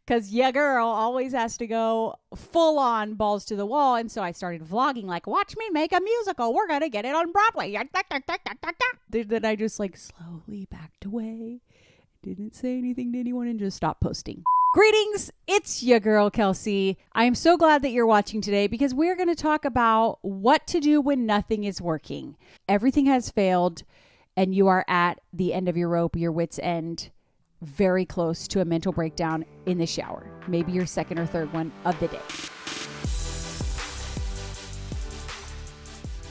because your girl always has to go full on balls to the wall. And so I started vlogging, like, watch me make a musical. We're going to get it on Broadway. Then I just like slowly backed away, didn't say anything to anyone, and just stopped posting. Greetings, it's your girl, Kelsey. I am so glad that you're watching today because we're going to talk about what to do when nothing is working. Everything has failed and you are at the end of your rope, your wit's end, very close to a mental breakdown in the shower. Maybe your second or third one of the day.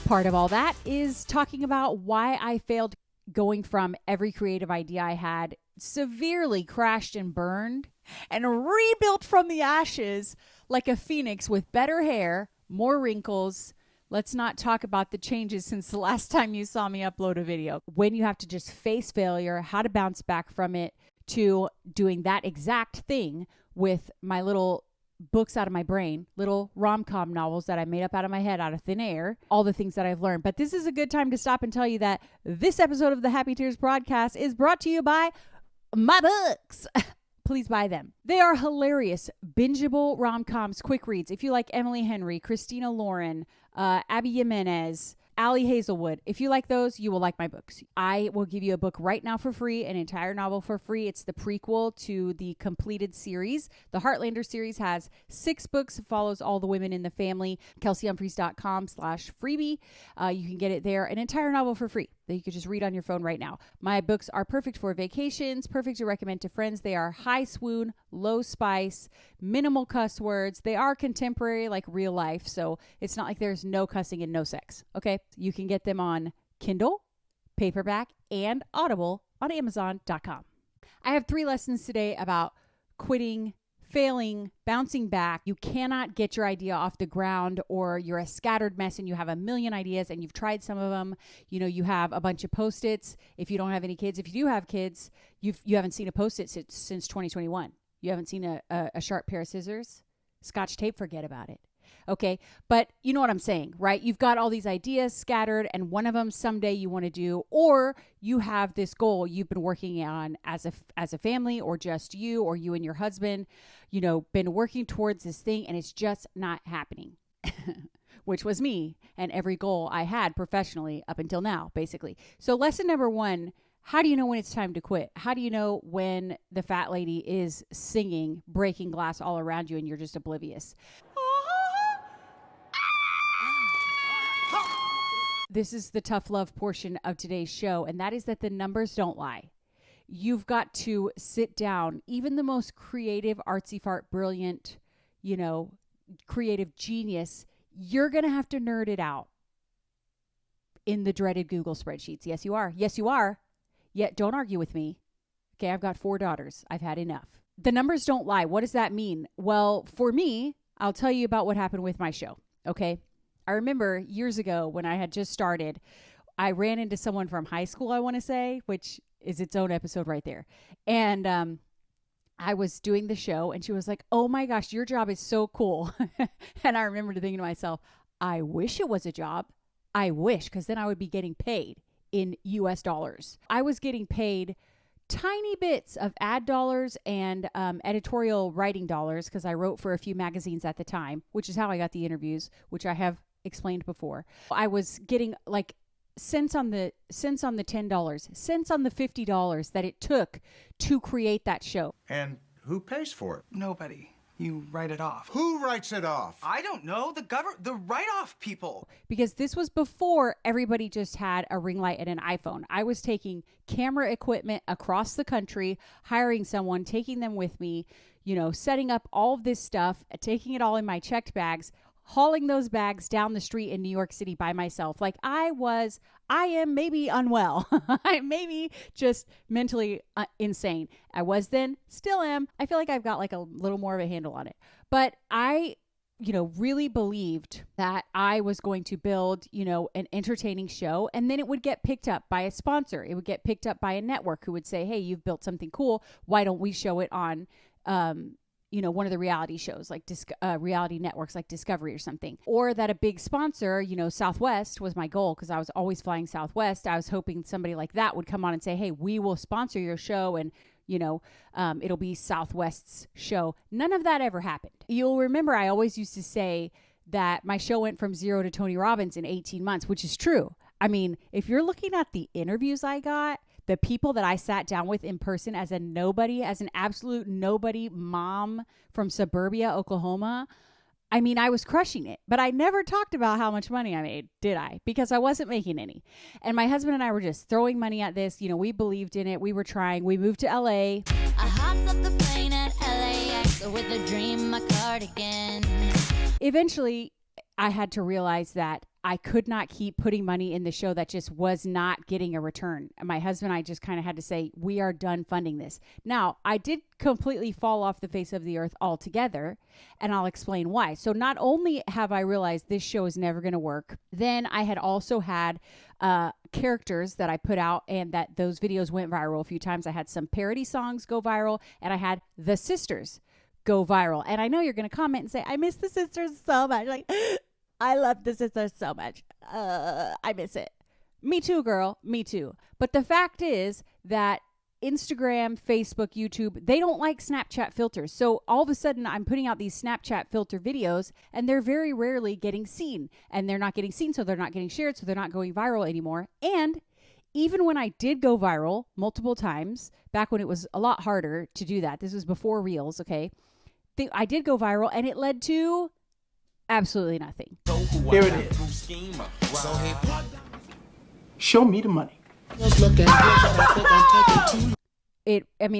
Part of all that is talking about why I failed, going from every creative idea I had severely crashed and burned and rebuilt from the ashes like a phoenix with better hair, more wrinkles. Let's not talk about the changes since the last time you saw me upload a video. When you have to just face failure, how to bounce back from it, to doing that exact thing with my little books out of my brain, little rom-com novels that I made up out of my head, out of thin air, all the things that I've learned. But this is a good time to stop and tell you that this episode of the Happy Tears broadcast is brought to you by my books. Please buy them. They are hilarious, bingeable rom-coms, quick reads. If you like Emily Henry, Christina Lauren, Abby Jimenez, Allie Hazelwood, if you like those, you will like my books. I will give you a book right now for free, an entire novel for free. It's the prequel to the completed series. The Heartlander series has 6 books, follows all the women in the family. KelseyHumphreys.com/freebie. You can get it there, an entire novel for free that you could just read on your phone right now. My books are perfect for vacations, perfect to recommend to friends. They are high swoon, low spice, minimal cuss words. They are contemporary, like real life, so it's not like there's no cussing and no sex, okay? You can get them on Kindle, paperback, and Audible on Amazon.com. I have 3 lessons today about quitting, failing, bouncing back. You cannot get your idea off the ground, or you're a scattered mess and you have a million ideas and you've tried some of them. You know, you have a bunch of Post-its. If you don't have any kids, if you do have kids, you haven't seen a Post-it since 2021. You haven't seen a sharp pair of scissors, Scotch tape, forget about it. Okay, but you know what I'm saying, right? You've got all these ideas scattered, and one of them someday you want to do, or you have this goal you've been working on as a family, or just you, or you and your husband, you know, been working towards this thing, and it's just not happening, which was me and every goal I had professionally up until now, basically. So lesson number 1, how do you know when it's time to quit? How do you know when the fat lady is singing, breaking glass all around you, and you're just oblivious? This is the tough love portion of today's show, and that is that the numbers don't lie. You've got to sit down. Even the most creative, artsy fart, brilliant, you know, creative genius, you're going to have to nerd it out in the dreaded Google spreadsheets. Yes, you are. Yes, you are. Yet don't argue with me. Okay, I've got 4 daughters. I've had enough. The numbers don't lie. What does that mean? Well, for me, I'll tell you about what happened with my show, okay? I remember years ago when I had just started, I ran into someone from high school, I want to say, which is its own episode right there. And I was doing the show and she was like, oh my gosh, your job is so cool. And I remember thinking to myself, I wish it was a job. I wish, because then I would be getting paid in US dollars. I was getting paid tiny bits of ad dollars and editorial writing dollars because I wrote for a few magazines at the time, which is how I got the interviews, which I have explained before. I was getting like cents on the $10, cents on the $50 that it took to create that show. And who pays for it? Nobody. You write it off. Who writes it off? I don't know. The write-off people. Because this was before everybody just had a ring light and an iPhone. I was taking camera equipment across the country, hiring someone, taking them with me, you know, setting up all of this stuff, taking it all in my checked bags, hauling those bags down the street in New York City by myself. Like I am maybe unwell. I maybe just mentally insane. I was then, still am. I feel like I've got like a little more of a handle on it. But I, you know, really believed that I was going to build, you know, an entertaining show, and then it would get picked up by a sponsor. It would get picked up by a network who would say, hey, you've built something cool. Why don't we show it on, you know, one of the reality shows, like reality networks like Discovery or something. Or that a big sponsor, you know, Southwest was my goal because I was always flying Southwest. I was hoping somebody like that would come on and say, hey, we will sponsor your show and, it'll be Southwest's show. None of that ever happened. You'll remember I always used to say that my show went from 0 to Tony Robbins in 18 months, which is true. I mean, if you're looking at the interviews I got, the people that I sat down with in person as an absolute nobody mom from suburbia, Oklahoma, I mean, I was crushing it, but I never talked about how much money I made, did I? Because I wasn't making any. And my husband and I were just throwing money at this. We believed in it. We were trying. We moved to LA. I hopped up the plane at LAX with a dream, my cardigan. Eventually, I had to realize that I could not keep putting money in the show that just was not getting a return. And my husband and I just kind of had to say, we are done funding this. Now, I did completely fall off the face of the earth altogether, and I'll explain why. So not only have I realized this show is never going to work, then I had also had characters that I put out and that those videos went viral a few times. I had some parody songs go viral, and I had the sisters go viral. And I know you're going to comment and say, I miss the sisters so much. Like, I love the sisters so much. I miss it. Me too, girl. Me too. But the fact is that Instagram, Facebook, YouTube, they don't like Snapchat filters. So all of a sudden I'm putting out these Snapchat filter videos and they're very rarely getting seen. And they're not getting seen, so they're not getting shared, so they're not going viral anymore. And even when I did go viral multiple times, back when it was a lot harder to do that, this was before Reels, okay? I did go viral and it led to absolutely nothing. Here it is. Show me the money.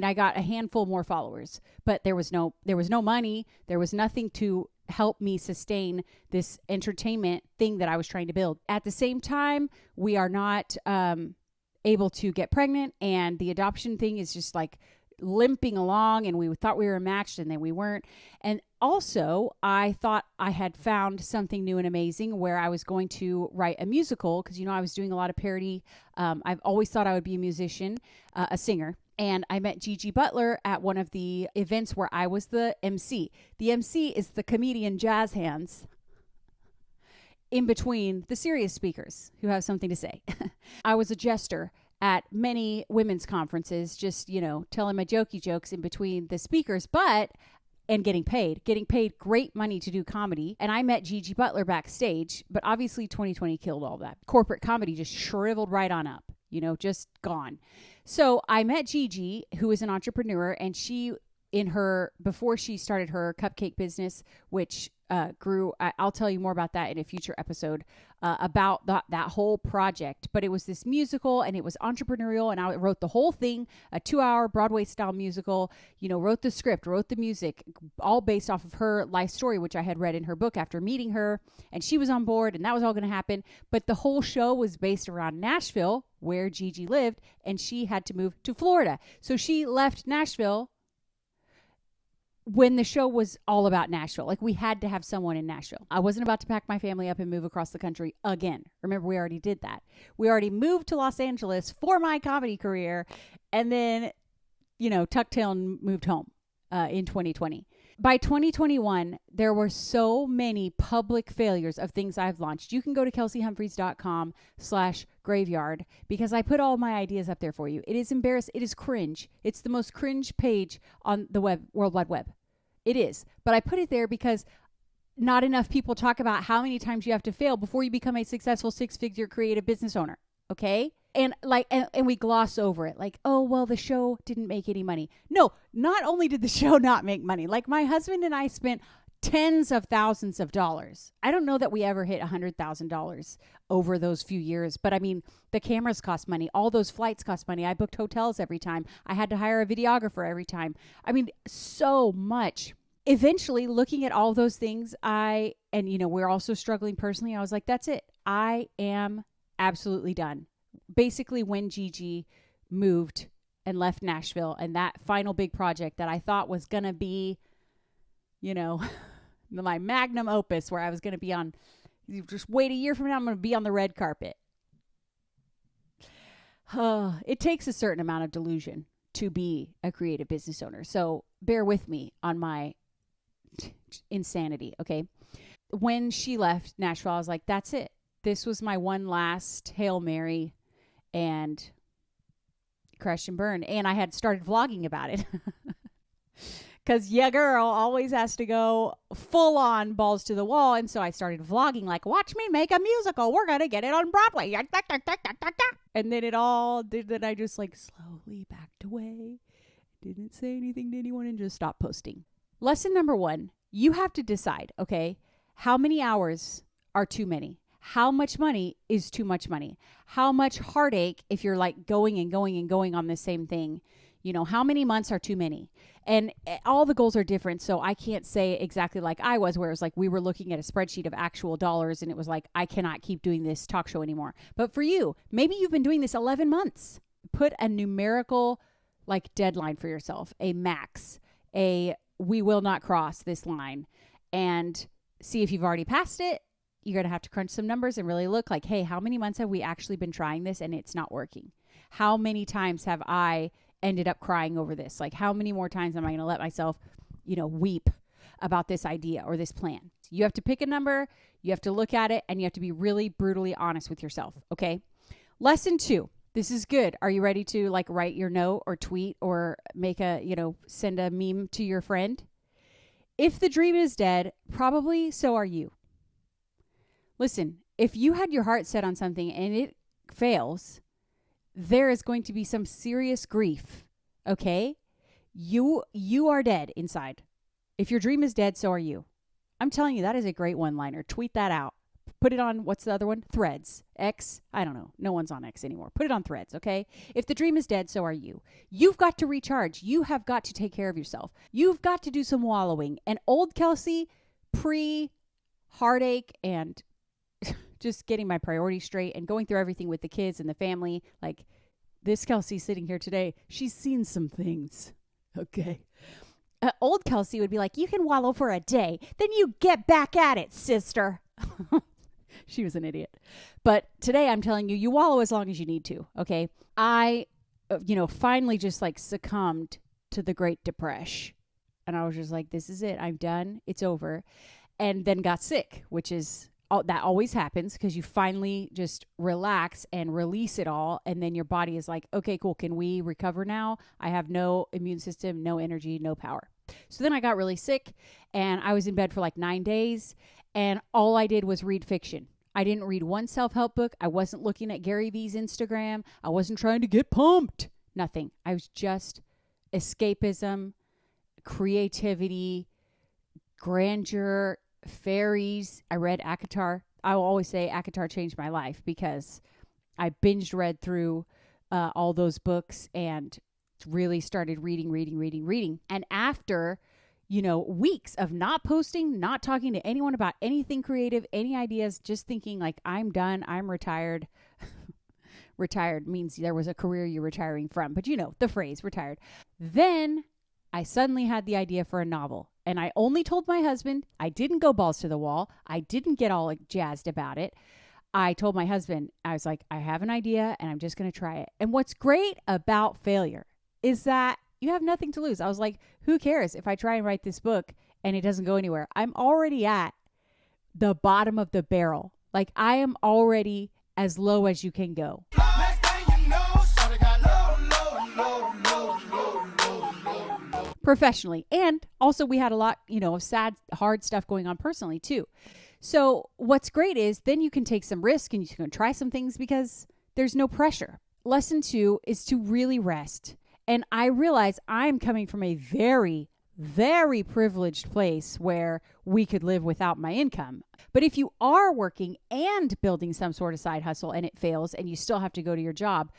I got a handful more followers, but there was no money. There was nothing to help me sustain this entertainment thing that I was trying to build. At the same time, we are not able to get pregnant, and the adoption thing is just like limping along, and we thought we were matched and then we weren't. And also I thought I had found something new and amazing where I was going to write a musical, because I was doing a lot of parody. I've always thought I would be a musician, a singer. And I met Gigi Butler at one of the events where I was the MC. The MC is the comedian jazz hands in between the serious speakers who have something to say. I was a jester at many women's conferences, just, telling my jokey jokes in between the speakers, and getting paid great money to do comedy. And I met Gigi Butler backstage, but obviously 2020 killed all that. Corporate comedy just shriveled right on up, just gone. So I met Gigi, who is an entrepreneur, and before she started her cupcake business, which grew, I'll tell you more about that in a future episode, about that whole project. But it was this musical, and it was entrepreneurial, and I wrote the whole thing, a 2-hour Broadway style musical, wrote the script, wrote the music, all based off of her life story, which I had read in her book after meeting her, and she was on board, and that was all going to happen. But the whole show was based around Nashville, where Gigi lived, and she had to move to Florida. So she left Nashville when the show was all about Nashville. Like, we had to have someone in Nashville. I wasn't about to pack my family up and move across the country again. Remember, we already did that. We already moved to Los Angeles for my comedy career, and then, tucked tail and moved home in 2020. By 2021, there were so many public failures of things I've launched. You can go to kelseyhumphreys.com/graveyard, because I put all my ideas up there for you. It is embarrassing. It is cringe. It's the most cringe page on the World Wide Web. It is. But I put it there because not enough people talk about how many times you have to fail before you become a successful 6-figure creative business owner. Okay? And we gloss over it, like, oh, well, the show didn't make any money. No, not only did the show not make money, like, my husband and I spent tens of thousands of dollars. I don't know that we ever hit $100,000 over those few years, but I mean, the cameras cost money. All those flights cost money. I booked hotels every time. I had to hire a videographer every time. I mean, so much. Eventually, looking at all those things, we're also struggling personally. I was like, that's it. I am absolutely done. Basically, when Gigi moved and left Nashville, and that final big project that I thought was going to be, my magnum opus, where I was going to be on, just wait a year from now, I'm going to be on the red carpet. It takes a certain amount of delusion to be a creative business owner. So bear with me on my insanity, okay? When she left Nashville, I was like, that's it. This was my one last Hail Mary. And crash and burn. And I had started vlogging about it. Because your girl always has to go full on balls to the wall. And so I started vlogging like, watch me make a musical. We're going to get it on Broadway. And then I just like slowly backed away. Didn't say anything to anyone and just stopped posting. Lesson number 1, you have to decide, okay, how many hours are too many? How much money is too much money? How much heartache if you're like going and going and going on the same thing? You know, how many months are too many? And all the goals are different. So I can't say exactly like I was, where it was like we were looking at a spreadsheet of actual dollars and it was like, I cannot keep doing this talk show anymore. But for you, maybe you've been doing this 11 months. Put a numerical like deadline for yourself, a max, we will not cross this line, and see if you've already passed it. You're going to have to crunch some numbers and really look like, hey, how many months have we actually been trying this and it's not working? How many times have I ended up crying over this? Like, how many more times am I going to let myself, weep about this idea or this plan? You have to pick a number, you have to look at it, and you have to be really brutally honest with yourself. Okay. Lesson 2. This is good. Are you ready to like write your note or tweet or make send a meme to your friend? If the dream is dead, probably so are you. Listen, if you had your heart set on something and it fails, there is going to be some serious grief, okay? You are dead inside. If your dream is dead, so are you. I'm telling you, that is a great one-liner. Tweet that out. Put it on, what's the other one? Threads. X? I don't know. No one's on X anymore. Put it on Threads, okay? If the dream is dead, so are you. You've got to recharge. You have got to take care of yourself. You've got to do some wallowing. And old Kelsey, pre-heartache and just getting my priorities straight and going through everything with the kids and the family. Like this Kelsey sitting here today, she's seen some things. Okay. Old Kelsey would be like, you can wallow for a day. Then you get back at it, sister. She was an idiot. But today I'm telling you, you wallow as long as you need to. Okay. I, finally just like succumbed to the Great Depression. And I was just like, this is it. I'm done. It's over. And then got sick, which is, that always happens because you finally just relax and release it all. And then your body is like, okay, cool. Can we recover now? I have no immune system, no energy, no power. So then I got really sick and I was in bed for like 9 days and all I did was read fiction. I didn't read one self-help book. I wasn't looking at Gary V's Instagram. I wasn't trying to get pumped. Nothing. I was just escapism, creativity, grandeur, fairies. I read ACOTAR. I will always say ACOTAR changed my life because I binged read through all those books and really started reading. And after, weeks of not posting, not talking to anyone about anything creative, any ideas, just thinking like, I'm done, I'm retired. Retired means there was a career you're retiring from, but the phrase retired. Then I suddenly had the idea for a novel. And I only told my husband. I didn't go balls to the wall. I didn't get all jazzed about it. I told my husband, I was like, I have an idea and I'm just going to try it. And what's great about failure is that you have nothing to lose. I was like, who cares if I try and write this book and it doesn't go anywhere? I'm already at the bottom of the barrel. Like I am already as low as you can go. Professionally. And also we had a lot, of sad, hard stuff going on personally too. So what's great is then you can take some risk and you can try some things because there's no pressure. Lesson 2 is to really rest. And I realize I'm coming from a very, very privileged place where we could live without my income. But if you are working and building some sort of side hustle and it fails and you still have to go to your job,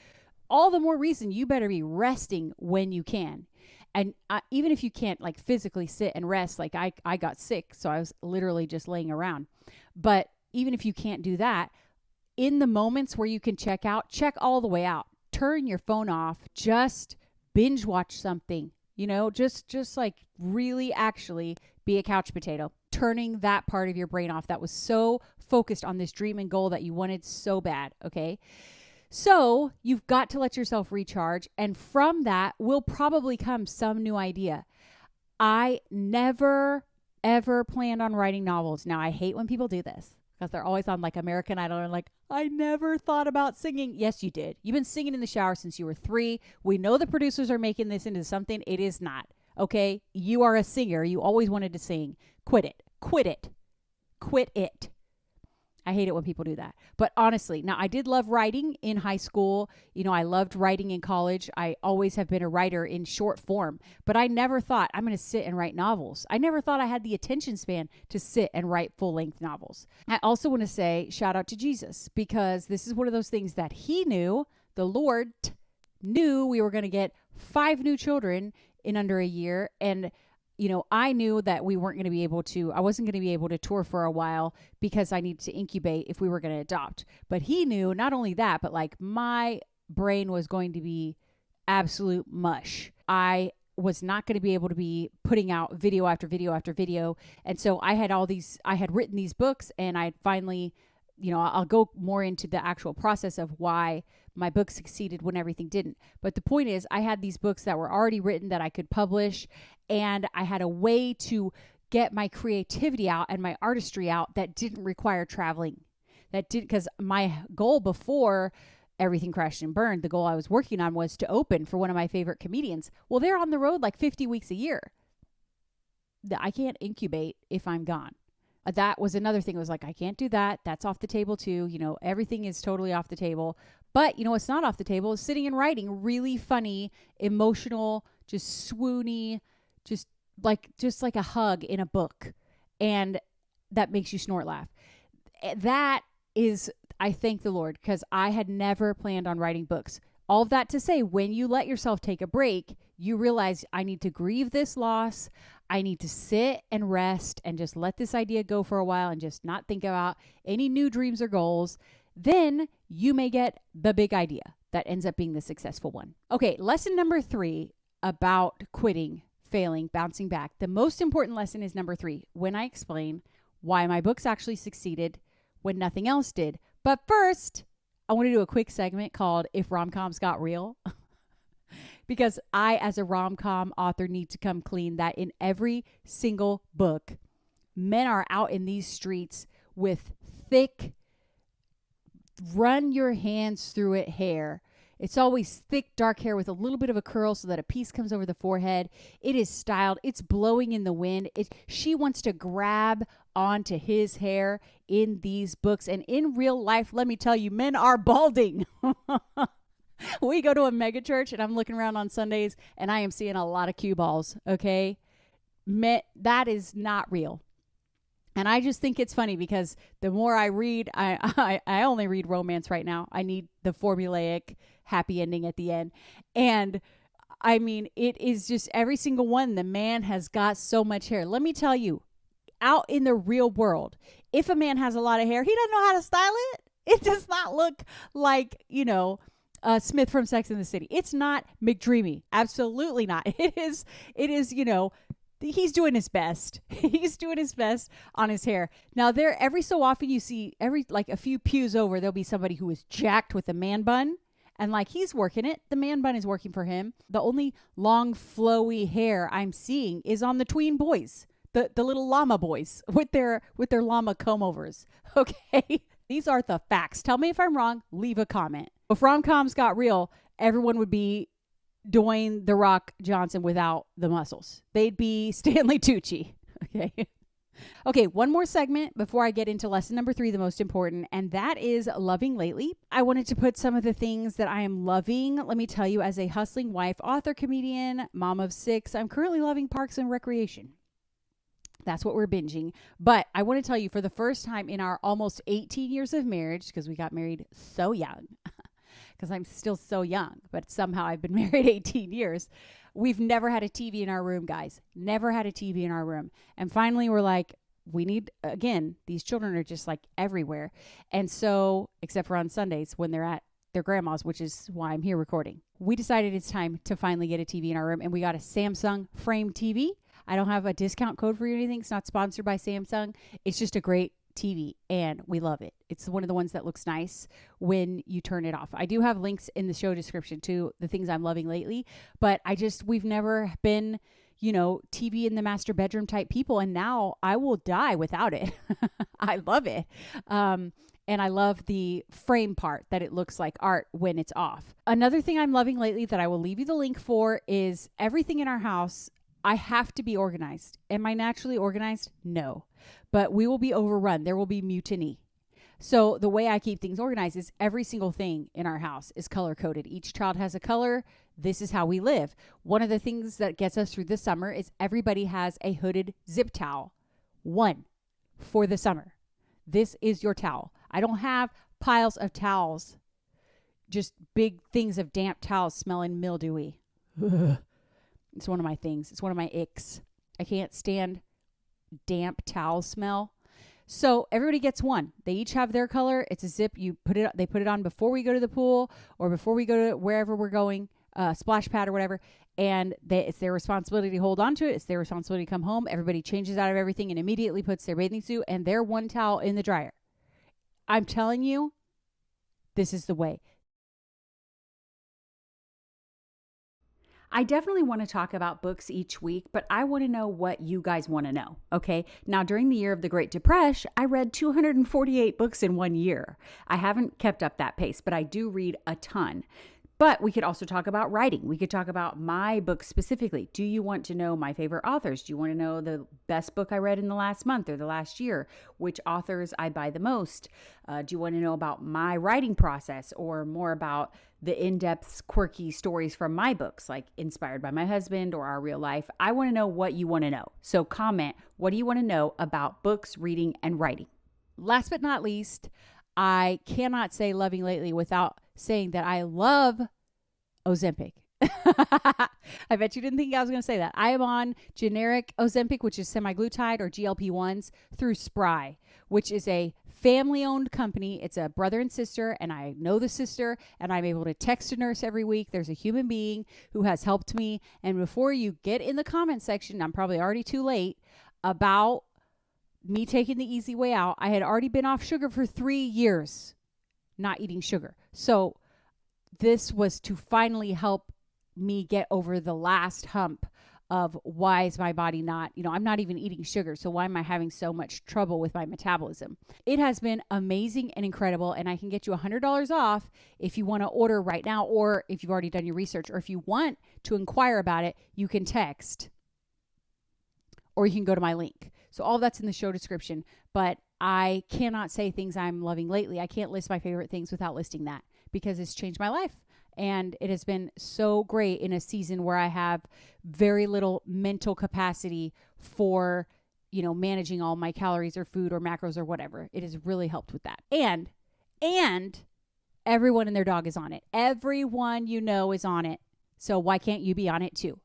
all the more reason you better be resting when you can. And even if you can't like physically sit and rest, like I got sick, so I was literally just laying around. But even if you can't do that, in the moments where you can check out, check all the way out. Turn your phone off. Just binge watch something, just like really actually be a couch potato. Turning that part of your brain off that was so focused on this dream and goal that you wanted so bad, okay? So you've got to let yourself recharge. And from that will probably come some new idea. I never, ever planned on writing novels. Now, I hate when people do this because they're always on like American Idol and like, I never thought about singing. Yes, you did. You've been singing in the shower since you were 3. We know the producers are making this into something it is not. Okay? You are a singer. You always wanted to sing. Quit it. Quit it. Quit it. I hate it when people do that. But honestly, now I did love writing in high school. You know, I loved writing in college. I always have been a writer in short form, but I never thought I'm going to sit and write novels. I never thought I had the attention span to sit and write full-length novels. I also want to say shout out to Jesus, because this is one of those things that he knew, the Lord knew we were going to get 5 new children in under a year. And you know, I knew that we weren't going to be able to, I wasn't going to be able to tour for a while because I needed to incubate if we were going to adopt. But he knew not only that, but like my brain was going to be absolute mush. I was not going to be able to be putting out video after video after video. And so I had written these books, and I finally, you know, I'll go more into the actual process of why my book succeeded when everything didn't. But the point is, I had these books that were already written that I could publish, and I had a way to get my creativity out and my artistry out that didn't require traveling. Because my goal before everything crashed and burned, the goal I was working on was to open for one of my favorite comedians. Well, they're on the road like 50 weeks a year. I can't incubate if I'm gone. That was another thing. It was like, I can't do that. That's off the table too. You know, everything is totally off the table. But you know what's not off the table is sitting and writing really funny, emotional, just swoony, just like a hug in a book. And that makes you snort laugh. That is, I thank the Lord, because I had never planned on writing books. All of that to say, when you let yourself take a break, you realize I need to grieve this loss. I need to sit and rest and just let this idea go for a while and just not think about any new dreams or goals. Then you may get the big idea that ends up being the successful one. Okay, lesson number 3 about quitting, failing, bouncing back. The most important lesson is number 3, when I explain why my books actually succeeded when nothing else did. But first, I want to do a quick segment called If Rom-Coms Got Real. Because I, as a rom-com author, need to come clean that in every single book, men are out in these streets with thick, run your hands through it hair. It's always thick, dark hair with a little bit of a curl so that a piece comes over the forehead. It is styled. It's blowing in the wind. She wants to grab onto his hair in these books. And in real life, let me tell you, men are balding. We go to a mega church, and I'm looking around on Sundays, and I am seeing a lot of cue balls, okay? That is not real. And I just think it's funny because the more I read, I only read romance right now. I need the formulaic happy ending at the end. And I mean, it is just every single one. The man has got so much hair. Let me tell you, out in the real world, if a man has a lot of hair, he doesn't know how to style it. It does not look like, you know, Smith from Sex and the City. It's not McDreamy. Absolutely not. It is, you know, he's doing his best. He's doing his best on his hair. Now, there, every so often you see, like a few pews over, there'll be somebody who is jacked with a man bun. And like, he's working it. The man bun is working for him. The only long, flowy hair I'm seeing is on the tween boys. The little llama boys with their llama comb overs. Okay. These are the facts. Tell me if I'm wrong. Leave a comment. If rom-coms got real, everyone would be Dwayne "The Rock" Johnson without the muscles. They'd be Stanley Tucci. Okay. Okay, one more segment before I get into lesson number 3, the most important, and that is loving lately. I wanted to put some of the things that I am loving. Let me tell you, as a hustling wife, author, comedian, mom of 6, I'm currently loving Parks and Recreation. That's what we're binging. But I want to tell you, for the first time in our almost 18 years of marriage, because we got married so young, because I'm still so young, but somehow I've been married 18 years. We've never had a TV in our room, guys. Never had a TV in our room. And finally, we're like, we need, again, these children are just like everywhere. And so, except for on Sundays when they're at their grandma's, which is why I'm here recording. We decided it's time to finally get a TV in our room, and we got a Samsung frame TV. I don't have a discount code for you or anything. It's not sponsored by Samsung. It's just a great TV, and we love it. It's one of the ones that looks nice when you turn it off. I do have links in the show description to the things I'm loving lately, but we've never been, TV in the master bedroom type people. And now I will die without it. I love it. And I love the frame part that it looks like art when it's off. Another thing I'm loving lately that I will leave you the link for is everything in our house. I have to be organized. Am I naturally organized? No. But we will be overrun. There will be mutiny. So the way I keep things organized is every single thing in our house is color coded. Each child has a color. This is how we live. One of the things that gets us through the summer is everybody has a hooded zip towel. One for the summer. This is your towel. I don't have piles of towels. Just big things of damp towels smelling mildewy. Ugh. It's one of my things. It's one of my icks. I can't stand damp towel smell. So everybody gets one. They each have their color. It's a zip. They put it on before we go to the pool or before we go to wherever we're going, splash pad or whatever. And it's their responsibility to hold on to it. It's their responsibility to come home. Everybody changes out of everything and immediately puts their bathing suit and their one towel in the dryer. I'm telling you, this is the way. I definitely want to talk about books each week, but I want to know what you guys want to know, okay? Now, during the year of the Great Depression, I read 248 books in 1 year. I haven't kept up that pace, but I do read a ton. But we could also talk about writing. We could talk about my book specifically. Do you want to know my favorite authors? Do you want to know the best book I read in the last month or the last year? Which authors I buy the most? Do you want to know about my writing process or more about the in-depth, quirky stories from my books, like Inspired by My Husband or Our Real Life? I want to know what you want to know. So comment, what do you want to know about books, reading, and writing? Last but not least, I cannot say loving lately without saying that I love Ozempic. I bet you didn't think I was going to say that. I am on generic Ozempic, which is semaglutide or GLP-1s through Spry, which is a family-owned company. It's a brother and sister, and I know the sister, and I'm able to text a nurse every week. There's a human being who has helped me. And before you get in the comment section, I'm probably already too late, about me taking the easy way out, I had already been off sugar for 3 years, not eating sugar. So this was to finally help me get over the last hump of why is my body not, I'm not even eating sugar. So why am I having so much trouble with my metabolism? It has been amazing and incredible. And I can get you $100 off if you want to order right now, or if you've already done your research, or if you want to inquire about it, you can text or you can go to my link. So all of that's in the show description, but I cannot say things I'm loving lately. I can't list my favorite things without listing that because it's changed my life. And it has been so great in a season where I have very little mental capacity for, managing all my calories or food or macros or whatever. It has really helped with that. And everyone and their dog is on it. Everyone is on it. So why can't you be on it too?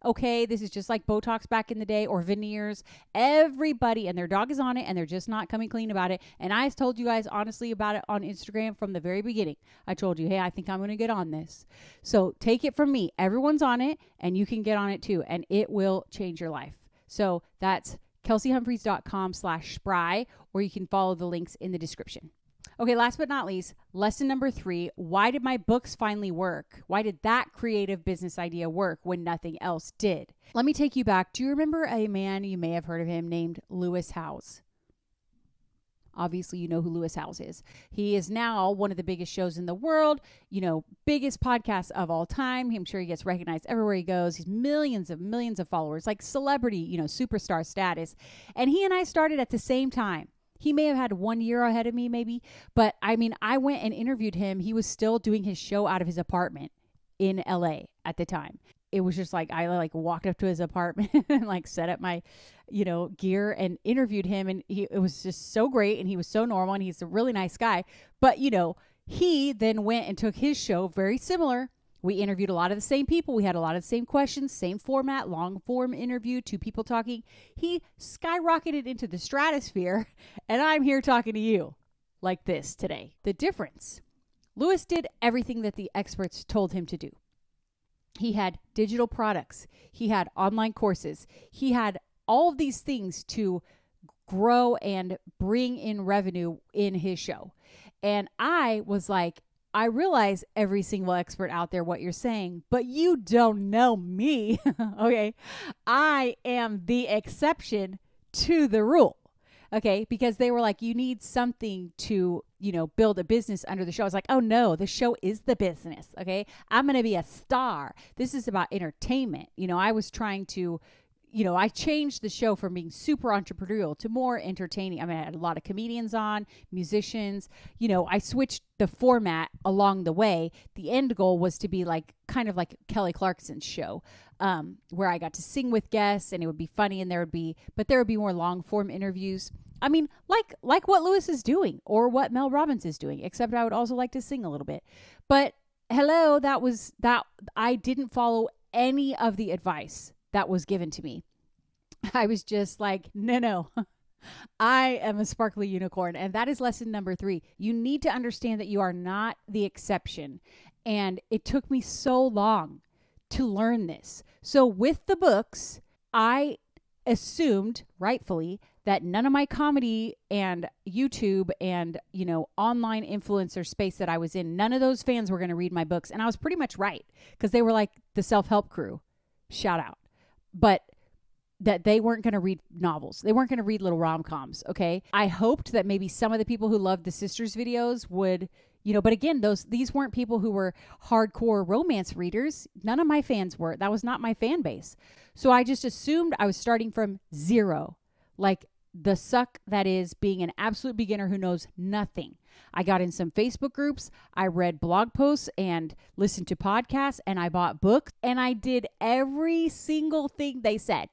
Okay, this is just like Botox back in the day or veneers. Everybody and their dog is on it and they're just not coming clean about it. And I told you guys honestly about it on Instagram from the very beginning. I told you, hey, I think I'm going to get on this. So take it from me. Everyone's on it and you can get on it too. And it will change your life. So that's kelseyhumphreys.com/spry, or you can follow the links in the description. Okay, last but not least, lesson number 3, why did my books finally work? Why did that creative business idea work when nothing else did? Let me take you back. Do you remember a man, you may have heard of him, named Lewis Howes? Obviously, you know who Lewis Howes is. He is now one of the biggest shows in the world, biggest podcast of all time. I'm sure he gets recognized everywhere he goes. He's millions of followers, like celebrity, superstar status. And he and I started at the same time. He may have had 1 year ahead of me, maybe. But I went and interviewed him. He was still doing his show out of his apartment in LA at the time. It was just like, I walked up to his apartment and set up my, gear and interviewed him. And it was just so great. And he was so normal and he's a really nice guy. But, he then went and took his show very similar. We interviewed a lot of the same people. We had a lot of the same questions, same format, long form interview, 2 people talking. He skyrocketed into the stratosphere, and I'm here talking to you like this today. The difference. Lewis did everything that the experts told him to do. He had digital products. He had online courses. He had all of these things to grow and bring in revenue in his show. And I was like, I realize every single expert out there what you're saying, but you don't know me. Okay. I am the exception to the rule. Okay. Because they were like, you need something to, build a business under the show. I was like, oh no, the show is the business. Okay. I'm going to be a star. This is about entertainment. I was trying to, I changed the show from being super entrepreneurial to more entertaining. I mean, I had a lot of comedians on, musicians. I switched the format along the way. The end goal was to be kind of like Kelly Clarkson's show, where I got to sing with guests and it would be funny, and there would be more long form interviews. I mean, like what Lewis is doing or what Mel Robbins is doing, except I would also like to sing a little bit. But hello, that I didn't follow any of the advice that was given to me. I was just like, no, I am a sparkly unicorn. And that is lesson number 3. You need to understand that you are not the exception. And it took me so long to learn this. So with the books, I assumed, rightfully, that none of my comedy and YouTube and, online influencer space that I was in, none of those fans were going to read my books. And I was pretty much right, because they were like the self-help crew. Shout out. But that they weren't going to read novels. They weren't going to read little rom-coms, okay? I hoped that maybe some of the people who loved the sisters videos would, but again, these weren't people who were hardcore romance readers. None of my fans were. That was not my fan base. So I just assumed I was starting from zero, like the suck that is being an absolute beginner who knows nothing. I got in some Facebook groups, I read blog posts and listened to podcasts, and I bought books, and I did every single thing they said.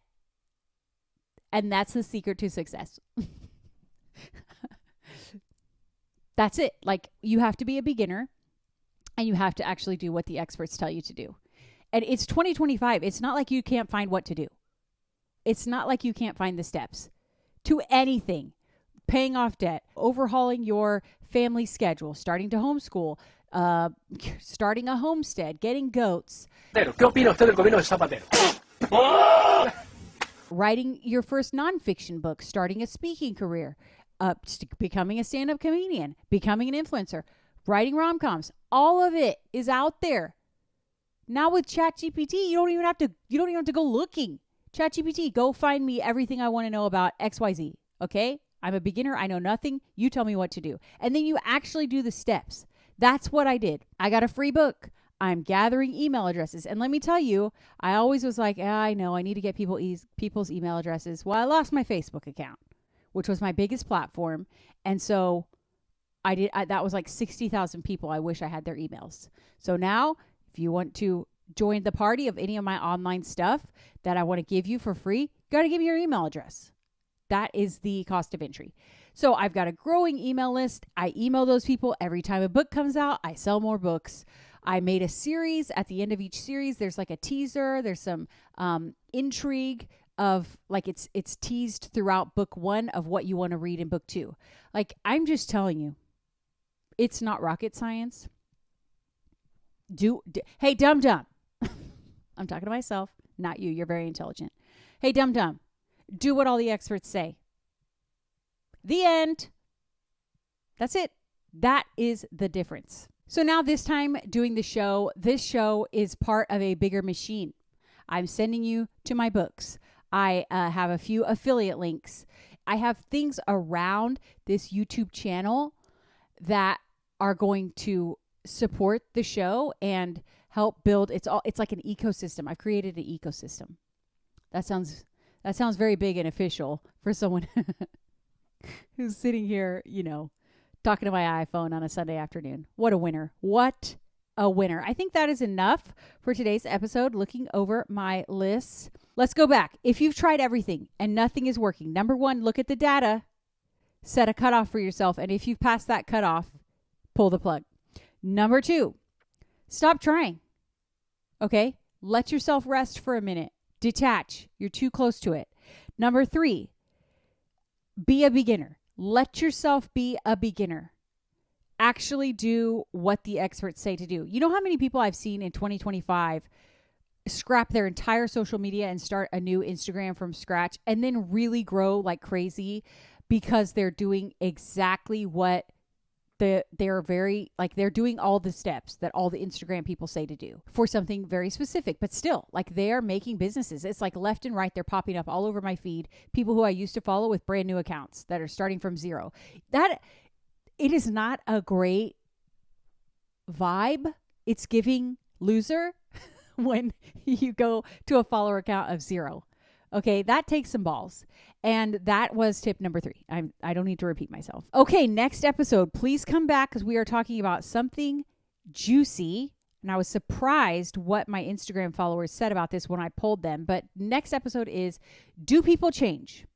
And that's the secret to success. That's it. You have to be a beginner, and you have to actually do what the experts tell you to do. And it's 2025. It's not like you can't find what to do. It's not like you can't find the steps to anything. Paying off debt, overhauling your family schedule, starting to homeschool, starting a homestead, getting goats. ¿Qué opina usted del gobierno de Zapatero? Writing your first nonfiction book, starting a speaking career, becoming a stand-up comedian, becoming an influencer, writing rom-coms. All of it is out there. Now with ChatGPT, you don't even have to go looking. ChatGPT, go find me everything I want to know about XYZ. Okay? I'm a beginner. I know nothing. You tell me what to do. And then you actually do the steps. That's what I did. I got a free book. I'm gathering email addresses. And let me tell you, I always was like, I know I need to get people's email addresses. Well, I lost my Facebook account, which was my biggest platform. And so that was like 60,000 people. I wish I had their emails. So now if you want to join the party of any of my online stuff that I want to give you for free, you got to give me your email address. That is the cost of entry. So I've got a growing email list. I email those people every time a book comes out. I sell more books. I made a series. At the end of each series, there's like a teaser. There's some intrigue of it's teased throughout book 1 of what you want to read in book 2. I'm just telling you, it's not rocket science. Hey, dum-dum. I'm talking to myself, not you. You're very intelligent. Hey, dum-dum. Do what all the experts say. The end. That's it. That is the difference. So now this time doing this show is part of a bigger machine. I'm sending you to my books. I have a few affiliate links. I have things around this YouTube channel that are going to support the show and help build. It's like an ecosystem. I've created an ecosystem. That sounds very big and official for someone who's sitting here, talking to my iPhone on a Sunday afternoon. What a winner. What a winner. I think that is enough for today's episode, looking over my lists. Let's go back. If you've tried everything and nothing is working, number 1, look at the data, set a cutoff for yourself. And if you've passed that cutoff, pull the plug. Number 2, stop trying. Okay? Let yourself rest for a minute. Detach. You're too close to it. Number 3, be a beginner. Let yourself be a beginner. Actually do what the experts say to do. You know how many people I've seen in 2025 scrap their entire social media and start a new Instagram from scratch and then really grow like crazy because they're doing exactly what they're very, like, they're doing all the steps that all the Instagram people say to do for something very specific, but still, like, they are making businesses. It's like left and right, they're popping up all over my feed. People who I used to follow with brand new accounts that are starting from zero. That, it is not a great vibe. It's giving loser when you go to a follower account of zero. Okay, that takes some balls. And that was tip number 3. I don't need to repeat myself. Okay, next episode, please come back because we are talking about something juicy. And I was surprised what my Instagram followers said about this when I polled them. But next episode is, do people change?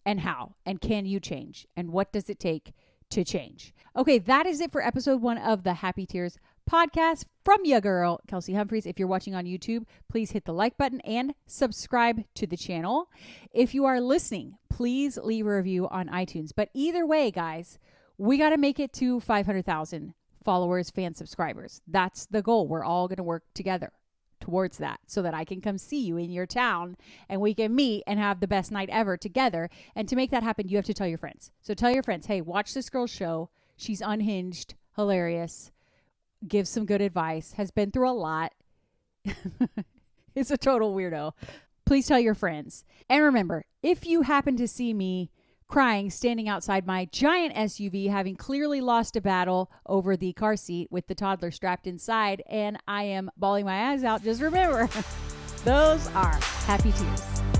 And how? And can you change? And what does it take to change? Okay, that is it for episode 1 of the Happy Tears podcast from your girl, Kelsey Humphreys. If you're watching on YouTube, please hit the like button and subscribe to the channel. If you are listening, please leave a review on iTunes. But either way, guys, we got to make it to 500,000 followers, fan subscribers. That's the goal. We're all going to work together towards that so that I can come see you in your town and we can meet and have the best night ever together. And to make that happen, you have to tell your friends. So tell your friends, hey, watch this girl's show. She's unhinged, hilarious, gives some good advice, has been through a lot. Is a total weirdo. Please tell your friends. And remember, if you happen to see me crying standing outside my giant SUV, having clearly lost a battle over the car seat with the toddler strapped inside, and I am bawling my eyes out, just remember, those are happy tears.